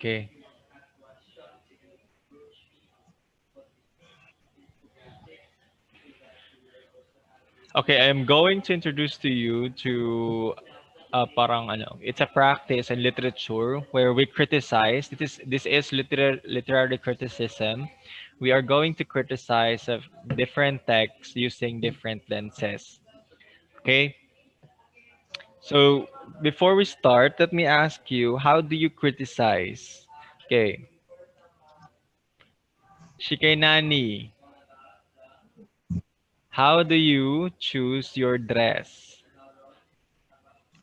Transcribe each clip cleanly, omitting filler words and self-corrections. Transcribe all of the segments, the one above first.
Okay. Okay, I'm going to introduce to you to parang ano, it's a practice in literature where we criticize. This is literary criticism. We are going to criticize of different texts using different lenses. Okay? So, before we start, let me ask you, how do you criticize? Okay. Shikay Nani, how do you choose your dress?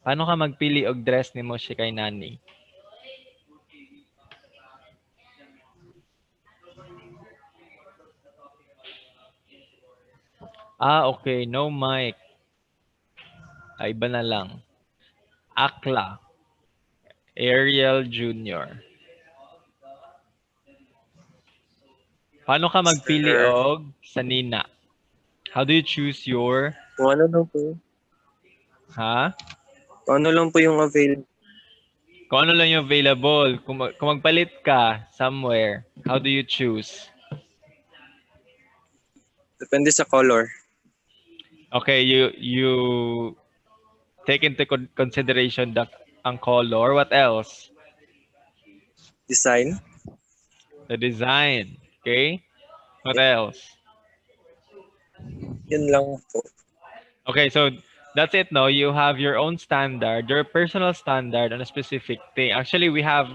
Paano ka magpili og dress nimo Shikay Nani? Ah, okay. No mic. Ah, iba na lang. Akla. Ariel Jr. Paano ka magpili Sir, og sanina? How do you choose your kung ano lang po, ha? kung ano lang po yung available. Kung ano lang yung available. Kung magpalit ka somewhere, how do you choose? Depende sa color, Okay, you take into consideration ang color. What else? design. The design. Okay? What else? Yun lang po. Okay, so that's it, no? You have your own standard, your personal standard on a specific thing. Actually, we have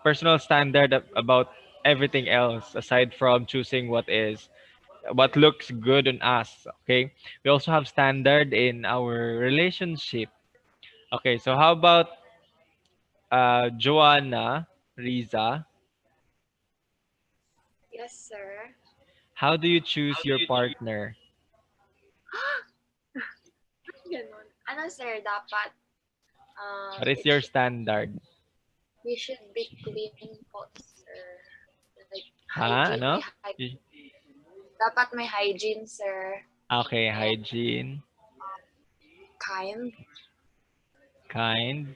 personal standard about everything else aside from choosing what looks good on us. Okay, we also have standard in our relationship. Okay, so how about Joanna Riza? Yes, sir. How do you choose your partner? Ganon. Ano, sir, dapat What is your standard? we should be clean po, sir. Like, Ha? hygiene, Ano? dapat may hygiene, sir. Okay, And hygiene, kind. kind.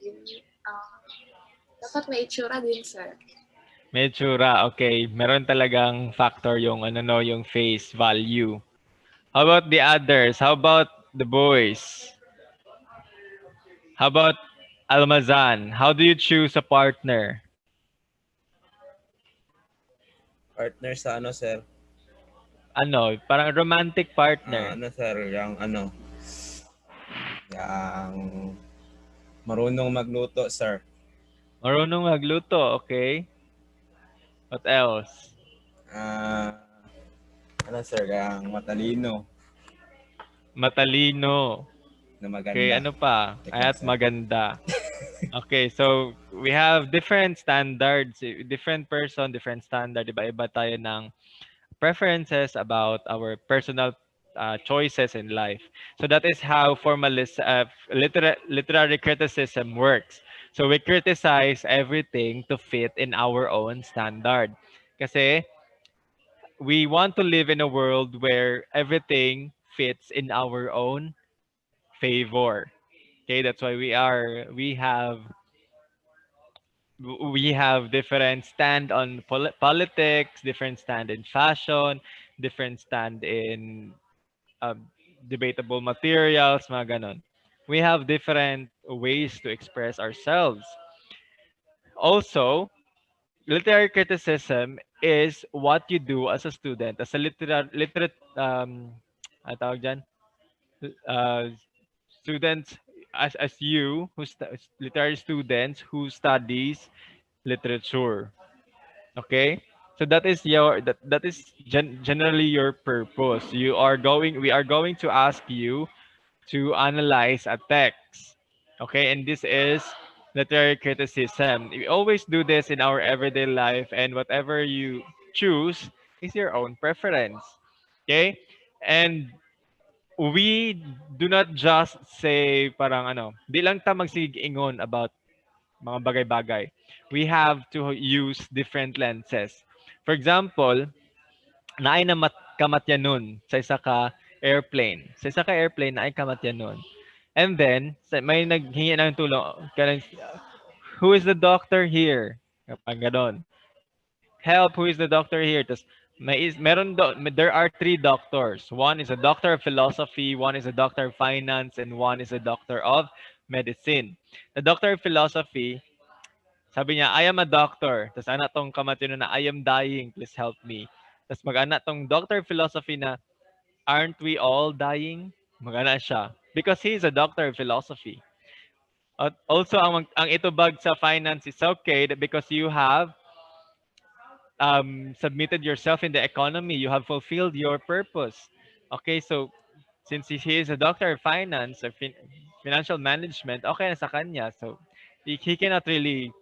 Yun, dapat may itsura din, sir. May tsura, okay. Meron talagang factor yung ano no, yung face value. How about the others? How about the boys? How about Almazan? How do you choose a partner? Partner sa ano, sir? Ano, parang romantic partner. Ano, sir? Yung marunong magluto, sir. Marunong magluto, okay. What else? Ano, sir? Yung matalino Matalino. na Okay, maganda. ano pa? At Sir. maganda. Okay, so we have different standards, different person, different standard, iba-iba tayo ng preferences about our personal choices in life. So that is how literary criticism works. So we criticize everything to fit in our own standard. Kasi we want to live in a world where everything fits in our own favor. Okay, that's why we have different stand on politics, different stand in fashion, different stand in um, debatable materials, mga ganon. We have different ways to express ourselves. Also, literary criticism is what you do as a student, as a literate, ano tawag dyan? Uh, students, as you, literary students who studies literature. Okay? So that is generally your purpose. We are going to ask you to analyze a text. Okay? And this is literary criticism. We always do this in our everyday life, and whatever you choose is your own preference. Okay? And we do not just say parang ano, di lang ta magsigingon about mga bagay-bagay. We have to use different lenses. For example, naay na kamatyanon sa isa ka airplane. Sa isa ka airplane naay kamatyanon. And then, may naghingi ng tulong. Kanang, who is the doctor here? Kapag ganon. Help, who is the doctor here? Tas there are three doctors. One is a doctor of philosophy, one is a doctor of finance, and one is a doctor of medicine. The doctor of philosophy, sabi niya, I am a doctor. Tapos ana tong kamatino na, I am dying, please help me. Tapos mag-ana tong doctor of philosophy na, aren't we all dying? Mag-ana siya. Because he is a doctor of philosophy. At also, ang itubag sa finance is okay because you have submitted yourself in the economy. You have fulfilled your purpose. Okay, so since he is a doctor of finance or financial management, okay na sa kanya. So he cannot really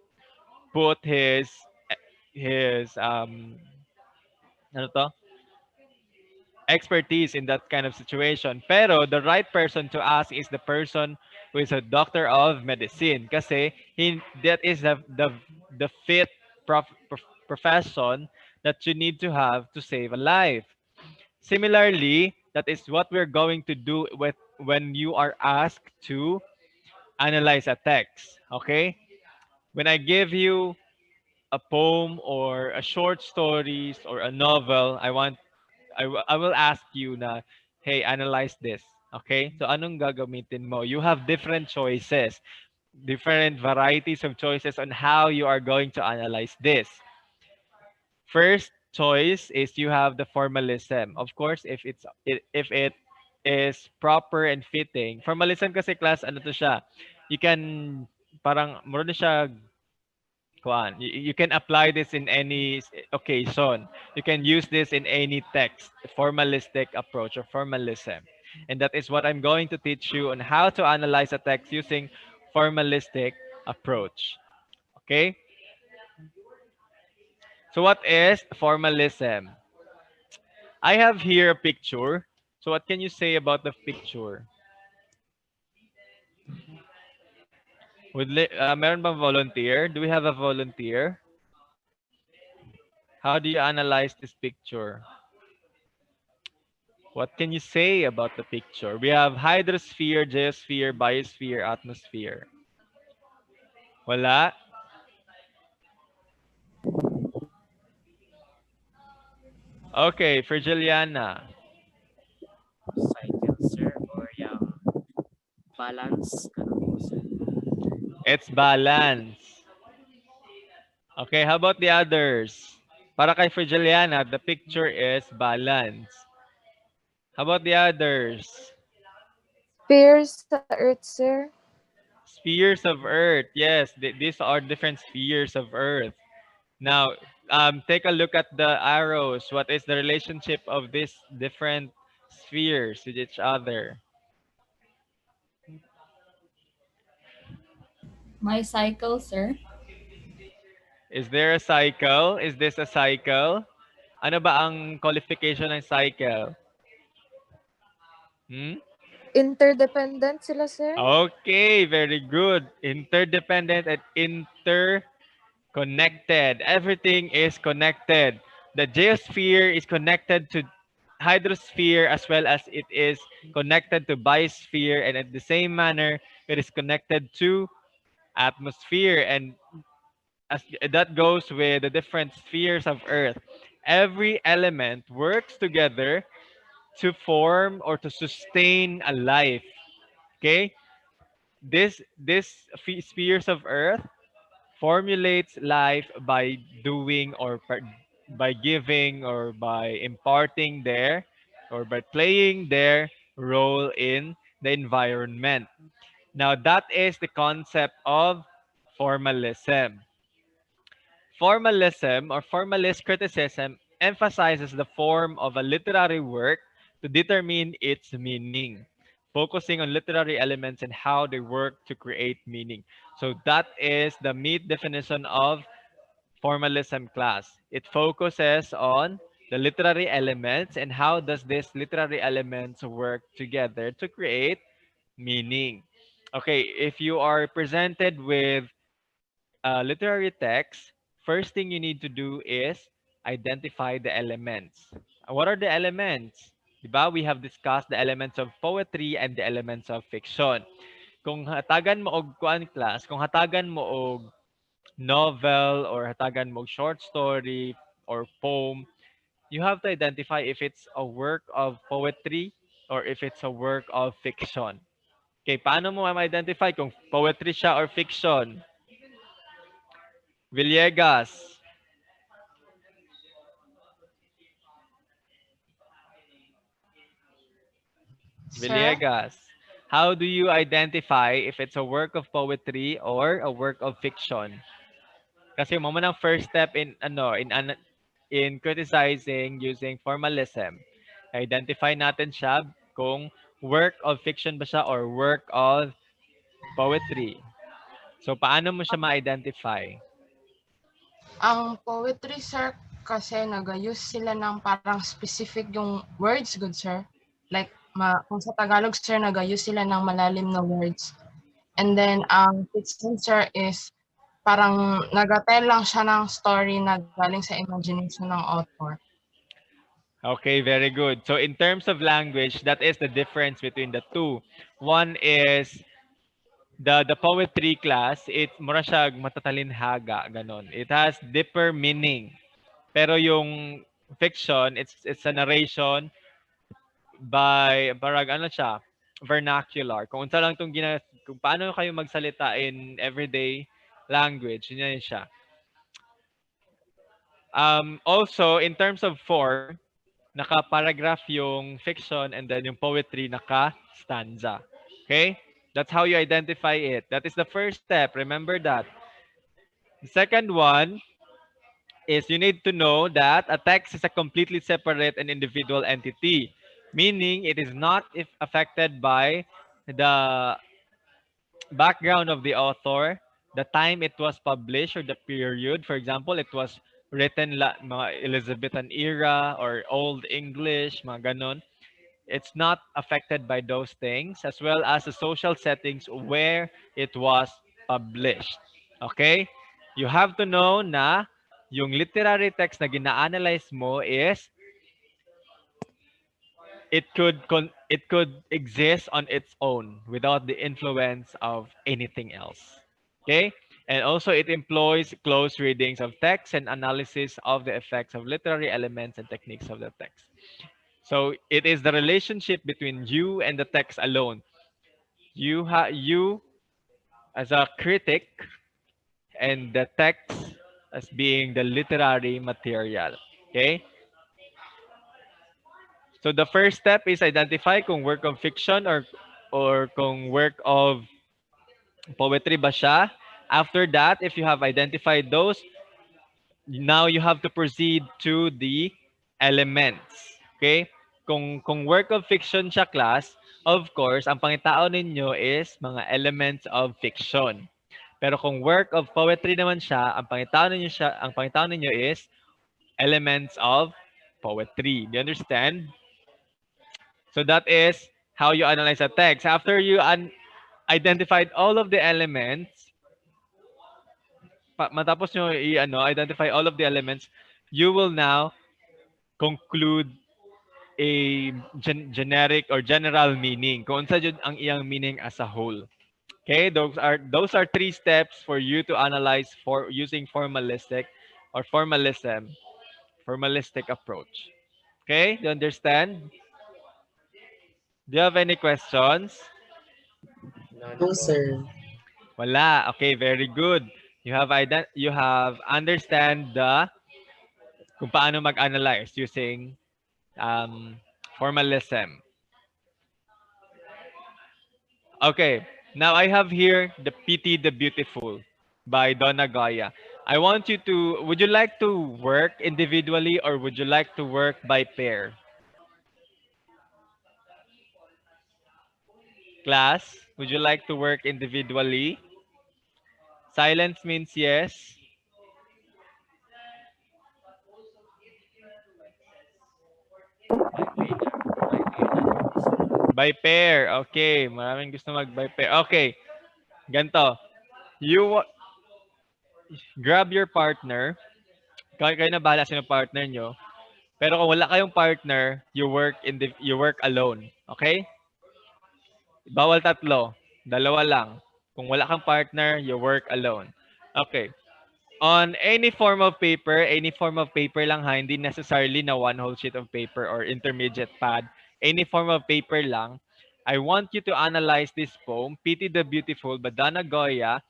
put his ano to? Expertise in that kind of situation. Pero the right person to ask is the person who is a doctor of medicine kasi that is the fit profession that you need to have to save a life. Similarly, that is what we're going to do with when you are asked to analyze a text. Okay? When I give you a poem or a short stories or a novel, I will ask you na, hey, analyze this. Okay? So anong gagamitin mo? You have different choices, different varieties of choices on how you are going to analyze this. First choice is you have the formalism. Of course, if it is proper and fitting. Formalism kasi class ano to siya? You can parang muro na siya kuan. You can apply this in any occasion. You can use this in any text. Formalistic approach or formalism. And that is what I'm going to teach you on how to analyze a text using formalistic approach. Okay? So what is formalism? I have here a picture. So what can you say about the picture? Meron bang volunteer? Do we have a volunteer? How do you analyze this picture? What can you say about the picture? We have hydrosphere, geosphere, biosphere, atmosphere. Wala? Okay, for Juliana. Cycle, sir, or yung balance. Ganun po, sir. It's balance. Okay, how about the others? Para kay for Juliana, the picture is balance. How about the others? Spheres sa Earth, sir. Spheres of Earth. Yes, these are different spheres of Earth. Now, take a look at the arrows. What is the relationship of these different spheres with each other? My cycle, sir. Is there a cycle? Is this a cycle? Ano ba ang qualification ng cycle? Hmm? Interdependent sila, sir. Okay, very good. Interdependent and interconnected. Everything is connected. The geosphere is connected to hydrosphere as well as it is connected to biosphere, and at the same manner it is connected to atmosphere, and as that goes with the different spheres of earth. Every element works together to form or to sustain a life. Okay, this spheres of earth formulates life by doing or by giving or by imparting their or by playing their role in the environment. Now that is the concept of formalism. Formalism or formalist criticism emphasizes the form of a literary work to determine its meaning, focusing on literary elements and how they work to create meaning. So that is the meat definition of formalism class. It focuses on the literary elements and how does this literary elements work together to create meaning. Okay, if you are presented with literary text, first thing you need to do is identify the elements. What are the elements? Diba? We have discussed the elements of poetry and the elements of fiction. Kung hatagan mo og kuan class, kung hatagan mo og novel or hatagan mo short story or poem, you have to identify if it's a work of poetry or if it's a work of fiction. Okay, paano mo ma-identify kung poetry siya or fiction? Villegas. Sir? Villegas. How do you identify if it's a work of poetry or a work of fiction? Kasi mo ng first step in in criticizing using formalism. Identify natin siya kung work of fiction ba siya or work of poetry. So paano mo siya ma-identify? Ang poetry, sir, kasi nag-use sila ng parang specific yung words, good sir. Like, kung sa Tagalog, sir, nag-use sila ng malalim na words. And then, ang fiction, sir, is parang nag-tell lang siya ng story na galing sa imagination ng author. Okay, very good. So in terms of language, that is the difference between the two. One is the poetry class, it mura siya matatalinhaga, ganon. It has deeper meaning. Pero yung fiction, it's a narration by parang ano siya, vernacular. Kung unsa lang kung paano kayo magsalita in everyday language, yun siya. Also, in terms of form, naka-paragraph yung fiction and then yung poetry naka-stanza. Okay? That's how you identify it. That is the first step. Remember that. The second one is you need to know that a text is a completely separate and individual entity, meaning it is not if affected by the background of the author, the time it was published or the period. For example, it was written mga Elizabethan era or Old English, mga ganon. It's not affected by those things as well as the social settings where it was published. Okay? You have to know na yung literary text na gina-analyze mo is it could exist on its own without the influence of anything else. Okay? And also it employs close readings of text and analysis of the effects of literary elements and techniques of the text. So it is the relationship between you and the text alone. You as a critic and the text as being the literary material. Okay? So the first step is identify kung work of fiction or kung work of poetry ba siya. After that, if you have identified those, now you have to proceed to the elements. Okay? Kung work of fiction siya class, of course, ang pangitao ninyo is mga elements of fiction. Pero kung work of poetry naman siya, ang pangitao ninyo is elements of poetry. Do you understand? So that is how you analyze a text. After you identified all of the elements, matapos nyo identify all of the elements, you will now conclude a generic or general meaning. Kung unsa jud ang iyang meaning as a whole. Okay, those are three steps for you to analyze for using formalistic approach. Okay, do you understand? Do you have any questions? No, sir. Wala. Okay, very good. You have understand the kung paano mag-analyze using formalism. Okay, now I have here the PT the Beautiful by Donna Goya. Would you like to work individually or would you like to work by pair? Class, would you like to work individually? Silence means yes. By pair. Okay, maraming gusto mag-by pair. Okay, ganito. You grab your partner. Kayo na bahala sa partner nyo. Pero kung wala kayong partner, you work alone. Okay? Bawal tatlo. Dalawa lang. Kung wala kang partner, you work alone. Okay. On any form of paper lang ha, hindi necessarily na one whole sheet of paper or intermediate pad, any form of paper lang, I want you to analyze this poem, Pity the Beautiful by Dana Goya,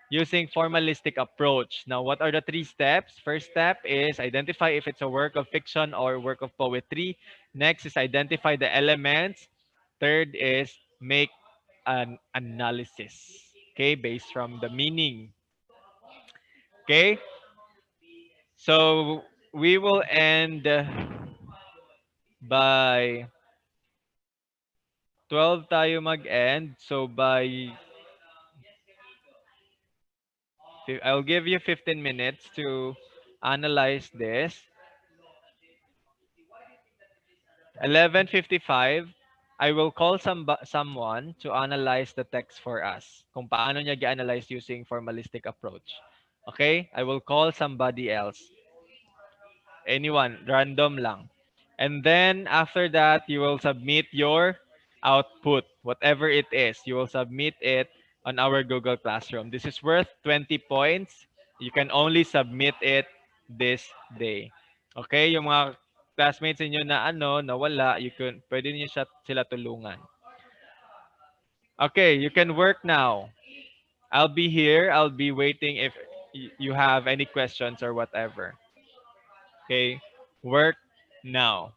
using formalistic approach. Now, what are the three steps? First step is identify if it's a work of fiction or work of poetry. Next is identify the elements. Third is make an analysis, okay, based from the meaning. Okay? So we will end by 12 tayo mag-end. So I'll give you 15 minutes to analyze this. 11:55, I will call someone to analyze the text for us. Kung paano niya gi-analyze using formalistic approach. Okay? I will call somebody else. Anyone, random lang. And then after that, you will submit your output, whatever it is. You will submit it on our Google Classroom. This is worth 20 points. You can only submit it this day. Okay? Yung mga classmates niyo na nawala, pwede niyo sila tulungan. Okay, you can work now. I'll be here. I'll be waiting if you have any questions or whatever. Okay? Work now.